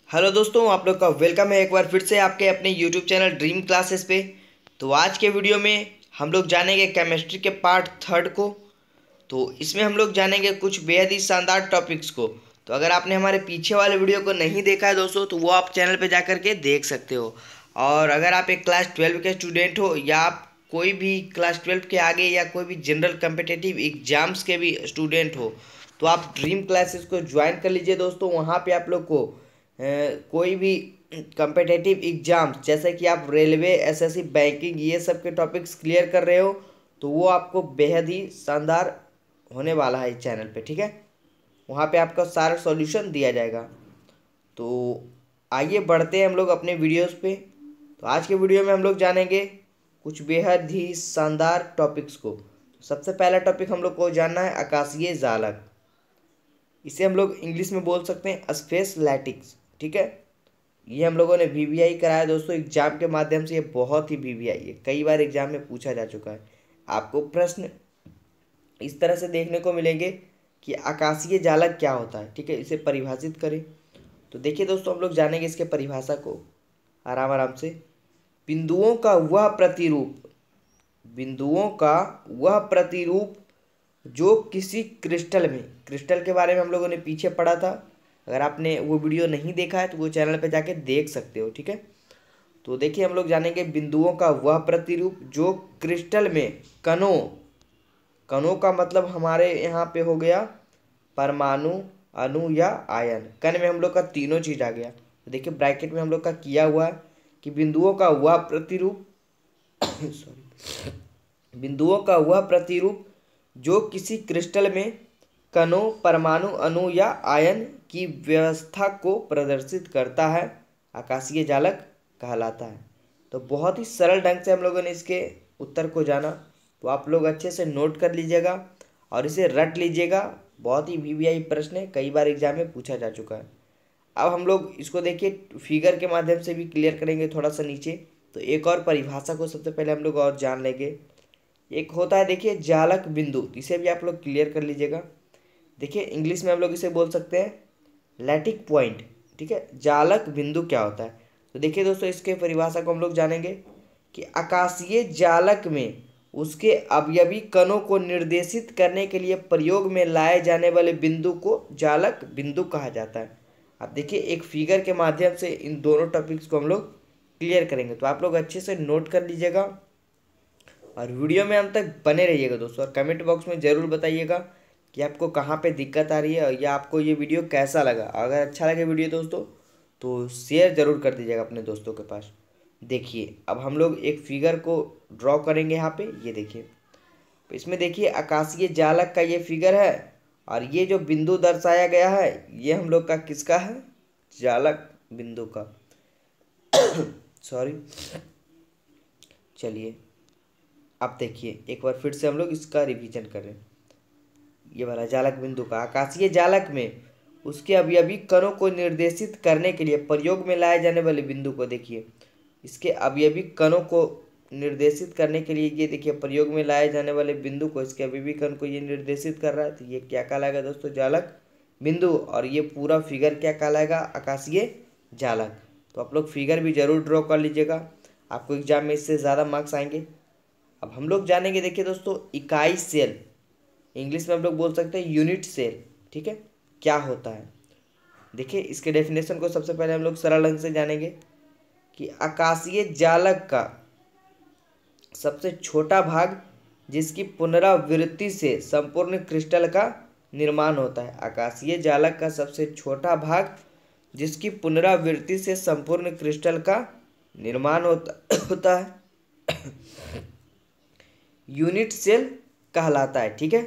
Hello दोस्तों, आप लोग का वेलकम है एक बार फिर से आपके अपने यूट्यूब चैनल ड्रीम क्लासेस पे। तो आज के वीडियो में हम लोग जानेंगे केमिस्ट्री के पार्ट थर्ड को। तो इसमें हम लोग जानेंगे कुछ बेहद ही शानदार टॉपिक्स को। तो अगर आपने हमारे पीछे वाले वीडियो को नहीं देखा है दोस्तों, तो वो आप चैनल पे जा कर के देख सकते हो। और अगर आप एक क्लास 12 के स्टूडेंट हो या आप कोई भी क्लास 12 के आगे या कोई भी जनरल कम्पिटिटिव एग्जाम्स के भी स्टूडेंट हो, तो आप ड्रीम क्लासेस को ज्वाइन कर लीजिए दोस्तों। वहाँ पे आप लोग को कोई भी कम्पिटिटिव एग्जाम्स जैसे कि आप रेलवे, एसएससी, बैंकिंग, ये सब के टॉपिक्स क्लियर कर रहे हो, तो वो आपको बेहद ही शानदार होने वाला है इस चैनल पे। ठीक है, वहाँ पे आपका सारा सॉल्यूशन दिया जाएगा। तो आइए बढ़ते हैं हम लोग अपने वीडियोस पे। तो आज के वीडियो में हम लोग जानेंगे कुछ बेहद ही शानदार टॉपिक्स को। सबसे पहला टॉपिक हम लोग को जानना है आकाशीय जालक। इसे हम लोग इंग्लिश में बोल सकते हैं स्पेस लैटिक्स। ठीक है, ये हम लोगों ने वीवीआई कराया दोस्तों एग्जाम के माध्यम से। ये बहुत ही वीवीआई है, कई बार एग्जाम में पूछा जा चुका है। आपको प्रश्न इस तरह से देखने को मिलेंगे कि आकाशीय जालक क्या होता है। ठीक है, इसे परिभाषित करें। तो देखिए दोस्तों, हम लोग जानेंगे इसके परिभाषा को आराम आराम से। बिंदुओं का वह प्रतिरूप, बिंदुओं का वह प्रतिरूप जो किसी क्रिस्टल में, क्रिस्टल के बारे में हम लोगों ने पीछे पढ़ा था। अगर आपने वो वीडियो नहीं देखा है तो वो चैनल पे जाके देख सकते हो। ठीक है, तो देखिए हम लोग जानेंगे बिंदुओं का वह प्रतिरूप जो क्रिस्टल में कणों, कणों का मतलब हमारे यहाँ पे हो गया परमाणु, अणु या आयन। कण में हम लोग का तीनों चीज आ गया। तो देखिए ब्रैकेट में हम लोग का किया हुआ है कि बिंदुओं का वह प्रतिरूप सॉरी, बिंदुओं का वह प्रतिरूप जो किसी क्रिस्टल में कणों, परमाणु, अणु या आयन की व्यवस्था को प्रदर्शित करता है, आकाशीय जालक कहलाता है। तो बहुत ही सरल ढंग से हम लोगों ने इसके उत्तर को जाना। तो आप लोग अच्छे से नोट कर लीजिएगा और इसे रट लीजिएगा। बहुत ही वीवीआई प्रश्न है, कई बार एग्जाम में पूछा जा चुका है। अब हम लोग इसको देखिए फिगर के माध्यम से भी क्लियर करेंगे थोड़ा सा नीचे। तो एक और परिभाषा को सबसे पहले हम लोग और जान लेंगे। एक होता है देखिए जालक बिंदु, इसे भी आप लोग क्लियर कर लीजिएगा। देखिए इंग्लिश में हम लोग इसे बोल सकते हैं लैटिक पॉइंट। ठीक है, जालक बिंदु क्या होता है? तो देखिए दोस्तों, इसके परिभाषा को हम लोग जानेंगे कि आकाशीय जालक में उसके अवयवी कणों को निर्देशित करने के लिए प्रयोग में लाए जाने वाले बिंदु को जालक बिंदु कहा जाता है। अब देखिए एक फिगर के माध्यम से इन दोनों टॉपिक्स को हम लोग क्लियर करेंगे। तो आप लोग अच्छे से नोट कर लीजिएगा और वीडियो में अंत तक बने रहिएगा दोस्तों। और कमेंट बॉक्स में ज़रूर बताइएगा कि आपको कहाँ पे दिक्कत आ रही है या आपको ये वीडियो कैसा लगा। अगर अच्छा लगे वीडियो दोस्तों तो शेयर ज़रूर कर दीजिएगा अपने दोस्तों के पास। देखिए अब हम लोग एक फिगर को ड्रॉ करेंगे यहाँ पे। ये देखिए, तो इसमें देखिए आकाशीय जालक का ये फिगर है और ये जो बिंदु दर्शाया गया है ये हम लोग का किसका है? जालक बिंदु का। सॉरी, चलिए अब देखिए एक बार फिर से हम लोग इसका रिवीजन करें। ये वाला जालक बिंदु का, आकाशीय जालक में उसके अवयवी कणों को निर्देशित करने के लिए प्रयोग में लाए जाने वाले बिंदु को देखिए। इसके अवयवी कणों को निर्देशित करने के लिए ये देखिए प्रयोग में लाए जाने वाले बिंदु को, इसके अवयवी कण को ये निर्देशित कर रहा है। तो ये क्या कहलाएगा दोस्तों? जालक बिंदु। और ये पूरा फिगर क्या कहलाएगा? आकाशीय जालक। तो आप लोग फिगर भी जरूर ड्रॉ कर लीजिएगा, आपको एग्जाम में इससे ज़्यादा मार्क्स आएंगे। अब हम लोग जानेंगे देखिए दोस्तों इकाई सेल, इंग्लिश में हम लोग बोल सकते हैं यूनिट सेल। ठीक है, क्या होता है? देखिए इसके डेफिनेशन को सबसे पहले हम लोग सरल ढंग से जानेंगे कि आकाशीय जालक का सबसे छोटा भाग जिसकी पुनरावृत्ति से संपूर्ण क्रिस्टल का निर्माण होता है। आकाशीय जालक का सबसे छोटा भाग जिसकी पुनरावृत्ति से संपूर्ण क्रिस्टल का निर्माण होता है यूनिट सेल कहलाता है। ठीक है,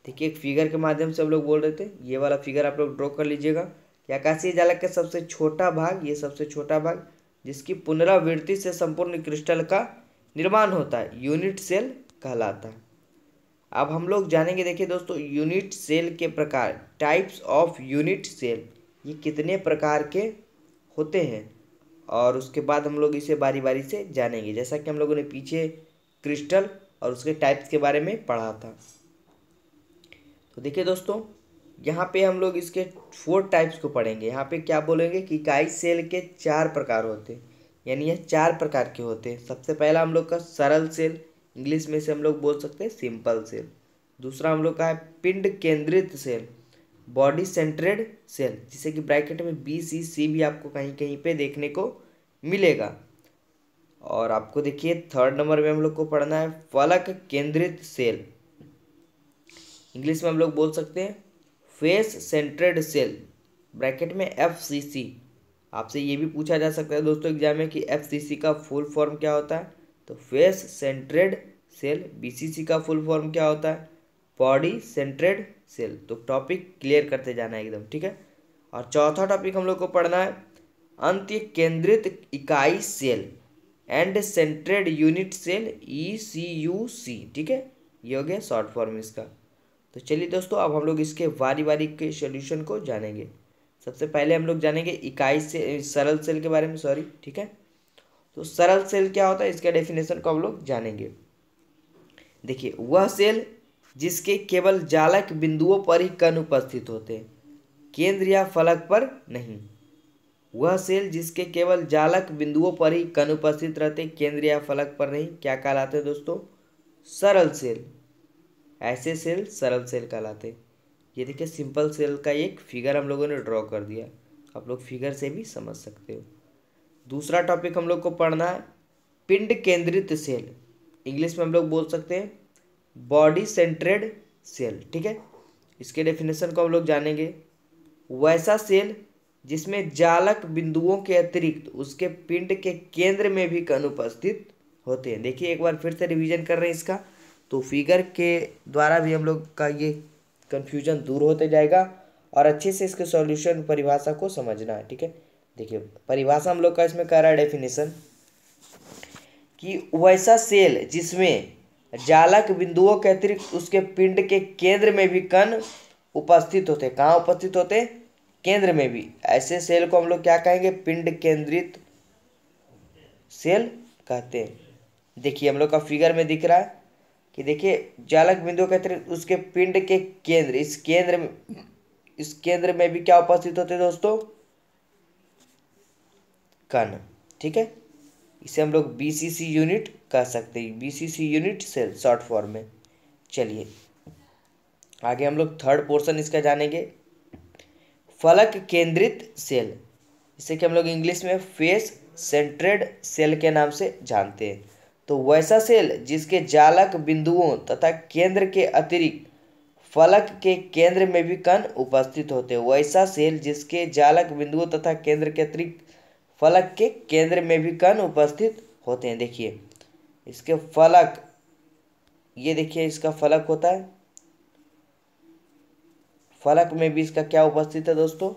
देखिए एक फिगर के माध्यम से हम लोग बोल रहे थे, ये वाला फिगर आप लोग ड्रॉ कर लीजिएगा कि आकाशीय जालक का सबसे छोटा भाग, ये सबसे छोटा भाग जिसकी पुनरावृत्ति से संपूर्ण क्रिस्टल का निर्माण होता है यूनिट सेल कहलाता है। अब हम लोग जानेंगे देखिए दोस्तों यूनिट सेल के प्रकार, टाइप्स ऑफ यूनिट सेल, ये कितने प्रकार के होते हैं। और उसके बाद हम लोग इसे बारी बारी से जानेंगे, जैसा कि हम लोगों ने पीछे क्रिस्टल और उसके टाइप्स के बारे में पढ़ा था। तो देखिए दोस्तों यहाँ पे हम लोग इसके 4 टाइप्स को पढ़ेंगे। यहाँ पे क्या बोलेंगे कि इकाई सेल के 4 प्रकार होते हैं, यानी यह 4 प्रकार के होते हैं। सबसे पहला हम लोग का सरल सेल, इंग्लिश में से हम लोग बोल सकते हैं सिंपल सेल। दूसरा हम लोग का है पिंड केंद्रित सेल, बॉडी सेंट्रेड सेल, जिसे कि ब्रैकेट में BCC भी आपको कहीं कहीं पे देखने को मिलेगा। और आपको देखिए 3rd नंबर में हम लोग को पढ़ना है फलक केंद्रित सेल, इंग्लिश में हम लोग बोल सकते हैं फेस सेंट्रेड सेल, ब्रैकेट में FCC। आपसे ये भी पूछा जा सकता है दोस्तों एग्जाम में कि FCC का फुल फॉर्म क्या होता है, तो फेस सेंट्रेड सेल। BCC का फुल फॉर्म क्या होता है, बॉडी सेंट्रेड सेल। तो टॉपिक क्लियर करते जाना है एकदम, ठीक है। और चौथा टॉपिक हम लोग को पढ़ना है अंत्य केंद्रित इकाई cell end centred unit cell, ECUC, ठीक है। ये हो गया शॉर्ट फॉर्म इसका। तो चलिए दोस्तों अब हम लोग इसके बारी बारी के सॉल्यूशन को जानेंगे। सबसे पहले हम लोग जानेंगे इकाई से सरल सेल के बारे में, सॉरी, ठीक है। तो सरल सेल क्या होता है, इसका डेफिनेशन को हम लोग जानेंगे। देखिए, वह सेल जिसके केवल जालक बिंदुओं पर ही कण उपस्थित होते हैं, केंद्र या फलक पर नहीं। वह सेल जिसके केवल जालक बिंदुओं पर ही कण उपस्थित रहते, केंद्र या फलक पर नहीं, क्या कहलाते हैं दोस्तों, सरल सेल। ऐसे सेल सरल सेल कहलाते। ये देखिए सिंपल सेल का एक फिगर हम लोगों ने ड्रॉ कर दिया, आप लोग फिगर से भी समझ सकते हो। दूसरा टॉपिक हम लोग को पढ़ना है पिंड केंद्रित सेल, इंग्लिश में हम लोग बोल सकते हैं बॉडी सेंट्रेड सेल, ठीक है। इसके डेफिनेशन को हम लोग जानेंगे। वैसा सेल जिसमें जालक बिंदुओं के अतिरिक्त उसके पिंड के केंद्र में भी कण उपस्थित होते हैं। देखिए एक बार फिर से रिवीजन कर रहे हैं इसका, तो फिगर के द्वारा भी हम लोग का ये कन्फ्यूजन दूर होते जाएगा और अच्छे से इसके सॉल्यूशन परिभाषा को समझना है, ठीक है। देखिए परिभाषा हम लोग का इसमें कह रहा है डेफिनेशन कि वैसा सेल जिसमें जालक बिंदुओं के अतिरिक्त उसके पिंड के केंद्र में भी कण उपस्थित होते, कहाँ उपस्थित होते, केंद्र में भी, ऐसे सेल को हम लोग क्या कहेंगे, पिंड केंद्रित सेल कहते हैं। देखिए हम लोग का फिगर में दिख रहा है कि देखिए जालक बिंदु के अतिरिक्त उसके पिंड के केंद्र, इस केंद्र में भी क्या उपस्थित होते हैं दोस्तों, कण, ठीक है। इसे हम लोग BCC यूनिट कह सकते हैं, BCC unit cell short form में। चलिए आगे हम लोग 3rd पोर्शन इसका जानेंगे फलक केंद्रित सेल, इसे कि हम लोग इंग्लिश में फेस सेंट्रेड सेल के नाम से जानते हैं। तो वैसा सेल जिसके जालक बिंदुओं तथा केंद्र के अतिरिक्त फलक के केंद्र में भी कण उपस्थित होते हैं, वैसा सेल जिसके जालक बिंदुओं तथा केंद्र के अतिरिक्त फलक के केंद्र में भी कण उपस्थित होते हैं। देखिए इसके फलक, ये देखिए इसका फलक होता है, फलक में भी इसका क्या उपस्थित है दोस्तों,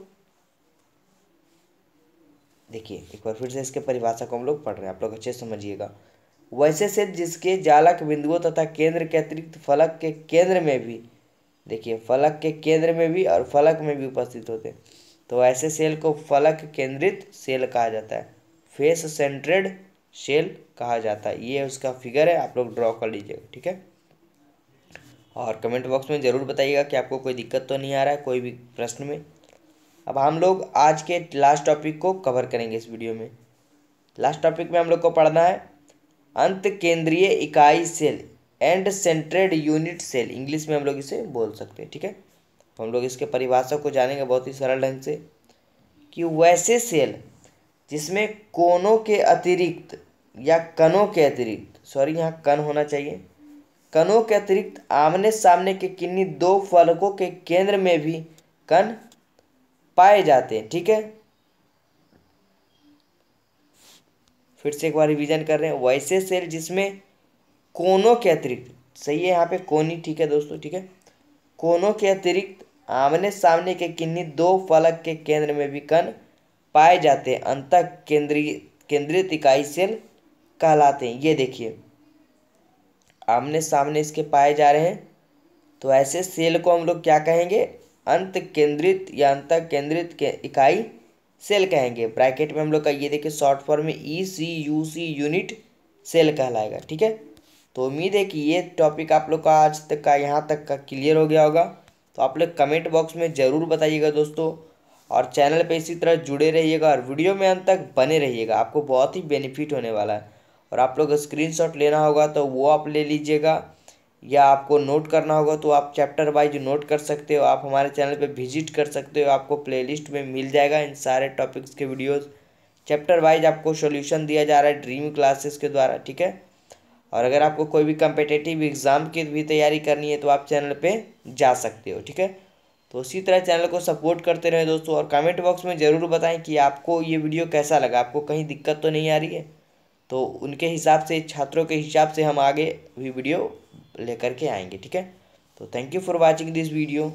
देखिए एक बार फिर से इसके परिभाषा को हम लोग पढ़ रहे हैं, आप लोग अच्छे से समझिएगा। वैसे सेल जिसके जालक बिंदुओं तथा केंद्र के अतिरिक्त फलक के केंद्र में भी, देखिए फलक के केंद्र में भी और फलक में भी उपस्थित होते हैं, तो ऐसे सेल को फलक केंद्रित सेल कहा जाता है, फेस सेंट्रेड सेल कहा जाता है। ये उसका फिगर है, आप लोग ड्रॉ कर लीजिएगा, ठीक है। और कमेंट बॉक्स में ज़रूर बताइएगा कि आपको कोई दिक्कत तो नहीं आ रहा है कोई भी प्रश्न में। अब हम लोग आज के लास्ट टॉपिक को कवर करेंगे इस वीडियो में। लास्ट टॉपिक में हम लोग को पढ़ना है अंत केंद्रीय इकाई cell end centred unit cell, English में हम लोग इसे बोल सकते हैं, ठीक है। तो हम लोग इसके परिभाषा को जानेंगे बहुत ही सरल ढंग से कि वैसे सेल जिसमें कोनों के अतिरिक्त या कणों के अतिरिक्त, सॉरी यहाँ कण होना चाहिए, कणों के अतिरिक्त आमने सामने के किन्हीं दो फलकों के केंद्र में भी कण पाए जाते हैं, ठीक है। फिर से एक बार रिवीजन कर रहे हैं, वैसे सेल जिसमें कोनों के अतिरिक्त, सही है यहाँ पे कोनी, ठीक है दोस्तों, ठीक है, कोनों के अतिरिक्त आमने सामने के किन्हीं दो फलक के केंद्र में भी कण पाए जाते हैं, अंतः केंद्रित इकाई सेल कहलाते हैं। ये देखिए आमने सामने इसके पाए जा रहे हैं, तो ऐसे सेल को हम लोग क्या कहेंगे, अंत केंद्रित या अंत केंद्रित के इकाई सेल कहेंगे। ब्रैकेट में हम लोग का ये देखिए शॉर्ट फॉर्म में ECUC यूनिट सेल कहलाएगा, ठीक है। तो उम्मीद है कि ये टॉपिक आप लोग का आज तक का यहाँ तक का क्लियर हो गया होगा। तो आप लोग कमेंट बॉक्स में ज़रूर बताइएगा दोस्तों। और चैनल पे इसी तरह जुड़े रहिएगा और वीडियो में अंत तक बने रहिएगा, आपको बहुत ही बेनिफिट होने वाला है। और आप लोग स्क्रीनशॉट लेना होगा तो वो आप ले लीजिएगा, या आपको नोट करना होगा तो आप चैप्टर वाइज नोट कर सकते हो। आप हमारे चैनल पे विजिट कर सकते हो, आपको प्लेलिस्ट में मिल जाएगा इन सारे टॉपिक्स के वीडियोस। चैप्टर वाइज आपको सॉल्यूशन दिया जा रहा है ड्रीम क्लासेस के द्वारा, ठीक है। और अगर आपको कोई भी कम्पिटिटिव एग्ज़ाम की भी तैयारी करनी है तो आप चैनल पे जा सकते हो, ठीक है। तो उसी तरह चैनल को सपोर्ट करते रहें दोस्तों, और कमेंट बॉक्स में ज़रूर बताएं कि आपको ये वीडियो कैसा लगा, आपको कहीं दिक्कत तो नहीं आ रही है। तो उनके हिसाब से, छात्रों के हिसाब से हम आगे भी वीडियो लेकर के आएंगे, ठीक है। तो thank you for watching this video.